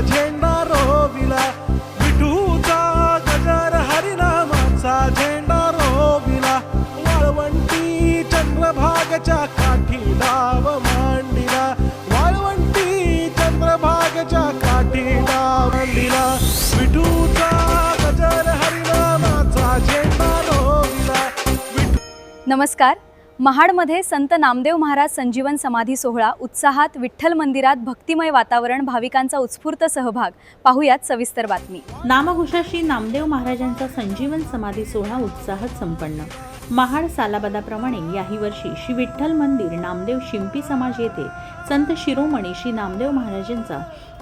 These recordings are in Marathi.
झेंडा रोविला, विठूचा गजर हरिनामाचा झेंडा रोविला, वाळवंटी चंद्रभागेच्या काठी डाव मांडिला, वाळवंटी चंद्रभागेच्या काठी डाव मांडिला, विठूचा गजर हरिनामाचा झेंडा रोविला. नमस्कार. महाडमध्ये संत नामदेव महाराज संजीवन समाधी सोहळा उत्साहात, विठ्ठल मंदिरात भक्तिमय वातावरण, भाविकांचा उत्स्फूर्त सहभाग. पाहुयात सविस्तर बातमी. नामघोषाशी नामदेव महाराजांचा संजीवन समाधी सोहळा उत्साहात संपन्न. महाड सालाबादाप्रमाणे याही वर्षी श्री विठ्ठल मंदिर नामदेव शिंपी समाज येथे संत शिरोमणी श्री नामदेव महाराजांचा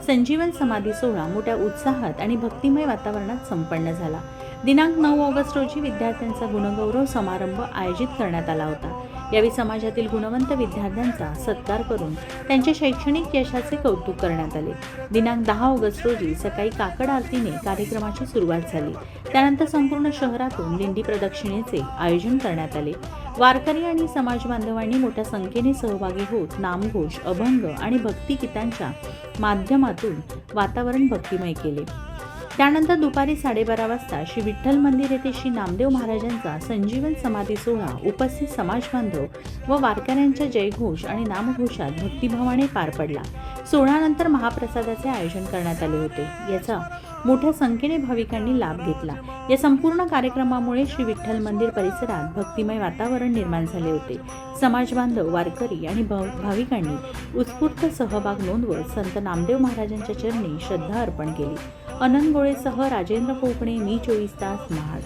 संजीवन समाधी सोहळा मोठ्या उत्साहात आणि भक्तिमय वातावरणात संपन्न झाला. दिनांक 9 ऑगस्ट रोजी विद्यार्थ्यांचा गुणगौरव समारंभ आयोजित करण्यात आला होता. यावेळी समाजातील गुणवंत विद्यार्थ्यांचा सत्कार करून त्यांच्या शैक्षणिक यशाचे कौतुक करण्यात आले. दिनांक 10 ऑगस्ट रोजी सकाळी काकड आरतीने कार्यक्रमाची सुरुवात झाली. त्यानंतर संपूर्ण शहरातून दिंडी प्रदक्षिणेचे आयोजन करण्यात आले. वारकरी आणि समाज बांधवांनी मोठ्या संख्येने सहभागी होत नामघोष, अभंग आणि भक्तिगीतांच्या माध्यमातून वातावरण भक्तिमय केले. त्यानंतर दुपारी 12:30 वाजता श्री विठ्ठल मंदिर येथे श्री नामदेव महाराजांचा संजीवन समाधी सोहळा उपस्थित समाज बांधव व वारकऱ्यांच्या जयघोष आणि नामघोषात भक्तिभावाने पार पडला. सोहळ्यानंतर महाप्रसादाचे आयोजन करण्यात आले होते. याचा मोठ्या संख्येने भाविकांनी लाभ घेतला. या संपूर्ण कार्यक्रमामुळे श्री विठ्ठल मंदिर परिसरात भक्तिमय वातावरण निर्माण झाले होते. समाज बांधव, वारकरी आणि भाविकांनी उत्स्फूर्त सहभाग नोंदवत संत नामदेव महाराजांच्या चरणी श्रद्धा अर्पण केली. अनंत गोळेसह राजेंद्र कोकणे, मी 24 तास, महाड.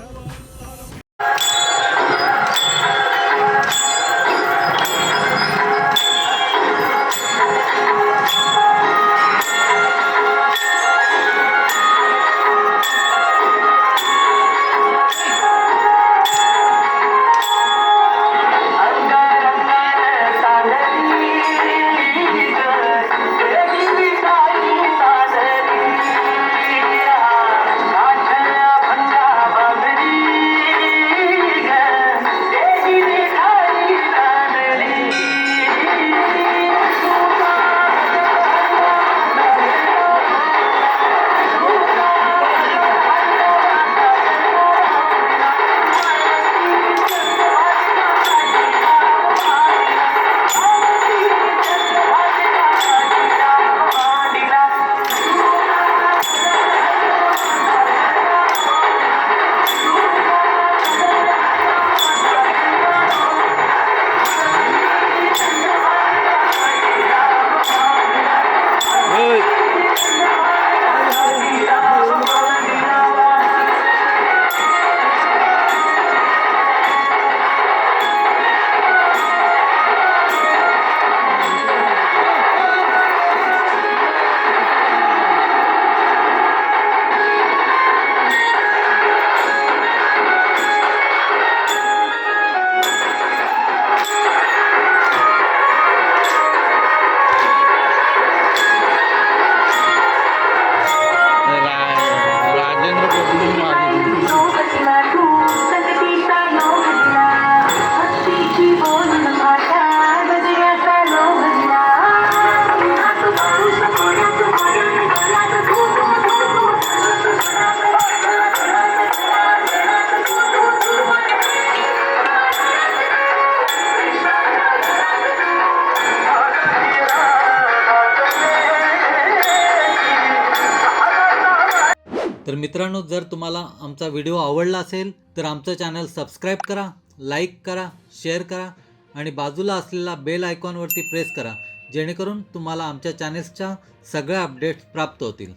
तर मित्रांनो, जर तुम्हाला आमचा व्हिडिओ आवडला असेल तर आमचं चॅनल सबस्क्राईब करा, लाईक करा, शेअर करा आणि बाजूला असलेला बेल आयकॉनवरती प्रेस करा, जेणेकरून तुम्हाला आमच्या चॅनल्सच्या सगळ्या अपडेट्स प्राप्त होतील.